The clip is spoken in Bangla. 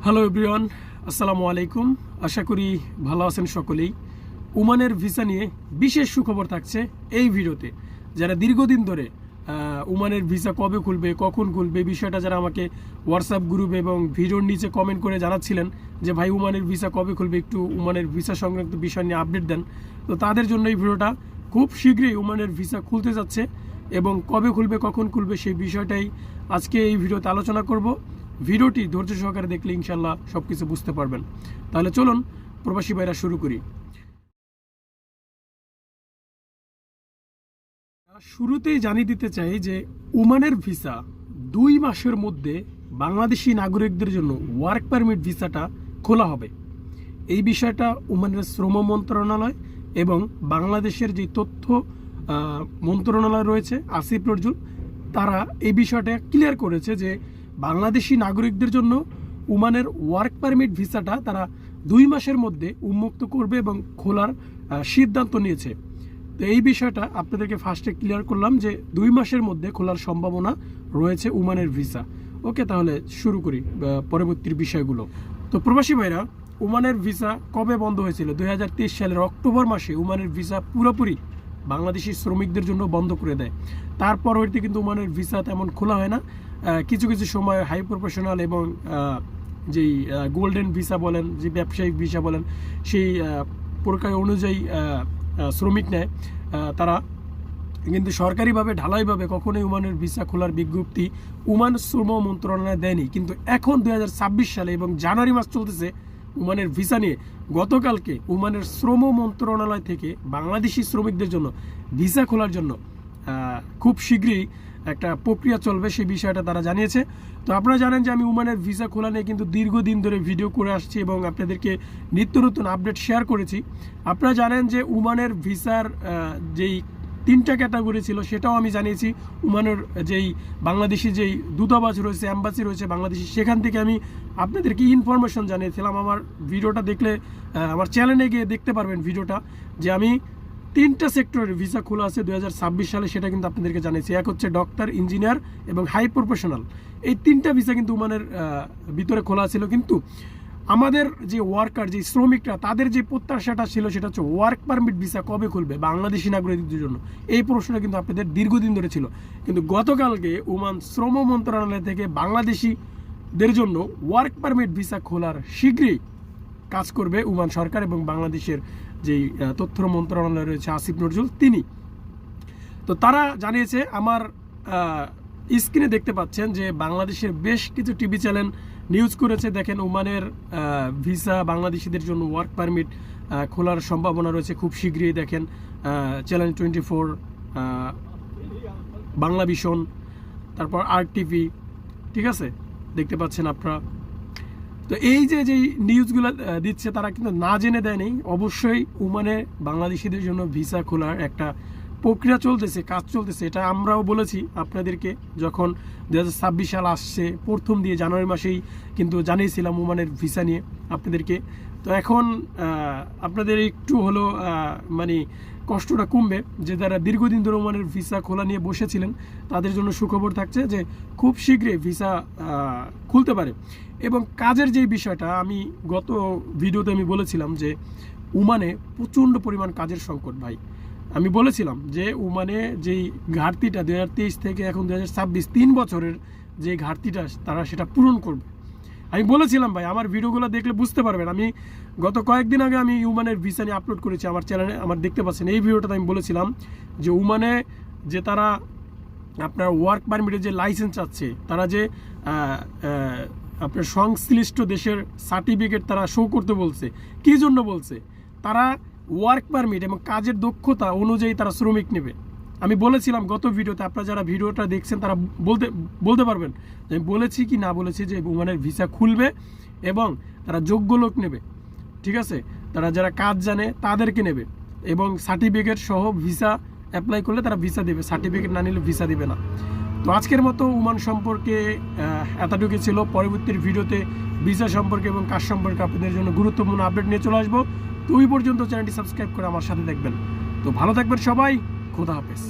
হ্যালো এভরিওয়ান, আসসালামু আলাইকুম। আশা করি ভালো আছেন সকলেই। ওমানের ভিসা নিয়ে বিশেষ সুখবর থাকছে এই ভিডিওতে। যারা দীর্ঘদিন ধরে ওমানের ভিসা কবে খুলবে, কখন খুলবে, বিষয়টা যারা আমাকে হোয়াটসঅ্যাপ গ্রুপ এবং ভিডিওর নিচে কমেন্ট করে জানাচ্ছিলেন যে ভাই ওমানের ভিসা কবে খুলবে, একটু ওমানের ভিসা সংক্রান্ত বিষয় নিয়ে আপডেট দেন, তো তাদের জন্য এই ভিডিওটা। খুব শীঘ্রই ওমানের ভিসা খুলতে যাচ্ছে এবং কবে খুলবে, কখন খুলবে, সেই বিষয়টাই আজকে এই ভিডিওতে আলোচনা করব। ভিডিওটি ধৈর্য সহকারে দেখলে ইনশাল্লাহ সবকিছু বুঝতে পারবেন। তাহলে চলুন প্রবাসী ভাইরা শুরু করি। শুরুতেই জানিয়ে দিতে চাই যে ওমানের ভিসা 2 মাসের মধ্যে বাংলাদেশি নাগরিকদের জন্য ওয়ার্ক পারমিট ভিসাটা খোলা হবে। এই বিষয়টা ওমানের শ্রম মন্ত্রণালয় এবং বাংলাদেশের যে তথ্য মন্ত্রণালয় রয়েছে আসিফ নজরুল, তারা এই বিষয়টা ক্লিয়ার করেছে যে বাংলাদেশি নাগরিকদের জন্য ওমানের ওয়ার্ক পারমিট ভিসাটা তারা 2 মাসের মধ্যে উন্মুক্ত করবে এবং খোলার সিদ্ধান্ত নিয়েছে। তো এই বিষয়টা আপনাদেরকে ফার্স্টে ক্লিয়ার করলাম যে 2 মাসের মধ্যে খোলার সম্ভাবনা রয়েছে ওমানের ভিসা। ওকে, তাহলে শুরু করি পরবর্তী বিষয়গুলো। তো প্রবাসী ভাইরা, ওমানের ভিসা কবে বন্ধ হয়েছিল? 2023 সালের অক্টোবর মাসে ওমানের ভিসা পুরোপুরি বাংলাদেশি শ্রমিকদের জন্য বন্ধ করে দেয়। তারপর হইতে কিন্তু ওমানের ভিসা তেমন খোলা হয় না। কিছু কিছু সময় হাই প্রফেশনাল এবং যেই গোল্ডেন ভিসা বলেন, যে ব্যবসায়িক ভিসা বলেন, সেই প্রকার অনুযায়ী শ্রমিক নেয় তারা, কিন্তু সরকারিভাবে ঢালাইভাবে কখনোই ওমানের ভিসা খোলার বিজ্ঞপ্তি ওমান শ্রম মন্ত্রণালয় দেয়নি। কিন্তু এখন 2026 সালে এবং জানুয়ারি মাস চলতেছে, ওমানের ভিসা নিয়ে গতকালকে ওমানের শ্রম মন্ত্রণালয় থেকে বাংলাদেশি শ্রমিকদের জন্য ভিসা খোলার জন্য খুব শীঘ্রই একটা প্রক্রিয়া চলবে, সেই বিষয়টা তারা জানিয়েছে। তো আপনারা জানেন যে আমি ওমানের ভিসা খোলা নিয়ে কিন্তু দীর্ঘদিন ধরে ভিডিও করে আসছি এবং আপনাদেরকে নিত্য নতুন আপডেট শেয়ার করেছি। আপনারা জানেন যে ওমানের ভিসার যেই 3টা ক্যাটাগরি ছিল সেটাও আমি জানিয়েছি। ওমানের যেই বাংলাদেশি যেই দূতাবাস রয়েছে, অ্যাম্বাসি রয়েছে বাংলাদেশি, সেখান থেকে আমি আপনাদেরকে ইনফরমেশন জানিয়েছিলাম। আমার ভিডিওটা দেখলে আমার চ্যানেলে গিয়ে দেখতে পারবেন ভিডিওটা, যে আমি 3টা সেক্টরের ভিসা খোলা আছে 2026 সালে, সেটা কিন্তু আপনাদেরকে জানিয়েছি। এক হচ্ছে ডক্টর, ইঞ্জিনিয়ার এবং হাই প্রফেশনাল। এই 3টা ভিসা কিন্তু ওমানের ভিতরে খোলা ছিল। কিন্তু আমাদের যে ওয়ার্কার, যে শ্রমিকরা, তাদের যে প্রত্যাশাটা ছিল সেটা হচ্ছে ওয়ার্ক পারমিট ভিসা কবে খুলবে বাংলাদেশি নাগরিকদের জন্য। এই প্রশ্নটা কিন্তু আপনাদের দীর্ঘদিন ধরে ছিল। কিন্তু গতকালকে ওমান শ্রম মন্ত্রণালয় থেকে বাংলাদেশিদের জন্য ওয়ার্ক পারমিট ভিসা খোলার শীঘ্রই কাজ করবে ওমান সরকার এবং বাংলাদেশের যেই তথ্য মন্ত্রণালয় রয়েছে আসিফ নজরুল, তিনি। তো তারা জানিয়েছে, আমার স্ক্রিনে দেখতে পাচ্ছেন যে বাংলাদেশের বেশ কিছু টিভি চ্যানেল নিউজ করেছে। দেখেন, ওমানের ভিসা বাংলাদেশিদের জন্য ওয়ার্ক পারমিট খোলার সম্ভাবনা রয়েছে খুব শীঘ্রই। দেখেন, চ্যানেল 24, বাংলা ভিশন, তারপর RTV, ঠিক আছে, দেখতে পাচ্ছেন আপনারা। তো এই যে যেই নিউজগুলো দিচ্ছে তারা কিন্তু না জেনে দেয়নি। অবশ্যই ওমানে বাংলাদেশিদের জন্য ভিসা খোলার একটা প্রক্রিয়া চলতেছে, কাজ চলতেছে। এটা আমরাও বলেছি আপনাদেরকে, যখন 2026 সাল আসছে প্রথম দিয়ে জানুয়ারি মাসেই কিন্তু জানিয়েছিলাম ওমানের ভিসা নিয়ে আপনাদেরকে। তো এখন আপনাদের একটু হলো মানে কষ্টটা কমবে, যে যারা দীর্ঘদিন ধরে ওমানের ভিসা খোলা নিয়ে বসেছিলেন তাদের জন্য সুখবর থাকছে যে খুব শীঘ্রই ভিসা খুলতে পারে। এবং কাজের যেই বিষয়টা, আমি গত ভিডিওতে আমি বলেছিলাম যে ওমানে প্রচণ্ড পরিমাণ কাজের সংকট ভাই। আমি বলেছিলাম যে ওমানে যেই ঘাটতিটা 2023 থেকে এখন 2026, 3 বছরের যে ঘাটতিটা তারা সেটা পূরণ করবে। আমি বলেছিলাম ভাই, আমার ভিডিওগুলো দেখলে বুঝতে পারবেন। আমি গত কয়েকদিন আগে আমি ওমানের ভিসা নিয়ে আপলোড করেছি আমার চ্যানেলে, আমার দেখতে পাচ্ছেন এই ভিডিওটাতে। আমি বলেছিলাম যে ওমানে যে তারা আপনার ওয়ার্ক পারমিটের যে লাইসেন্স আছে, তারা যে আপনার সংশ্লিষ্ট দেশের সার্টিফিকেট তারা শো করতে বলছে। কী জন্য বলছে? তারা ওয়ার্ক পারমিট এবং কাজের দক্ষতা অনুযায়ী তারা শ্রমিক নেবে। আমি বলেছিলাম গত ভিডিওতে, আপনারা যারা ভিডিওটা দেখছেন তারা বলতে পারবেন যে আমি বলেছি কি না বলেছি, যে ওমানের ভিসা খুলবে এবং তারা যোগ্য লোক নেবে, ঠিক আছে, তারা যারা কাজ জানে তাদেরকে নেবে এবং সার্টিফিকেট সহ ভিসা অ্যাপ্লাই করলে তারা ভিসা দেবে, সার্টিফিকেট না নিলে ভিসা দেবে না। তো আজকের মতো ওমান সম্পর্কে এতটুকু ছিল। পরবর্তী ভিডিওতে ভিসা সম্পর্কে এবং কাজ সম্পর্কে আপনাদের জন্য গুরুত্বপূর্ণ আপডেট নিয়ে চলে আসবো। তো ওই পর্যন্ত চ্যানেলটি সাবস্ক্রাইব করে আমার সাথে দেখবেন। তো ভালো থাকবেন সবাই, খোদা হাফেজ।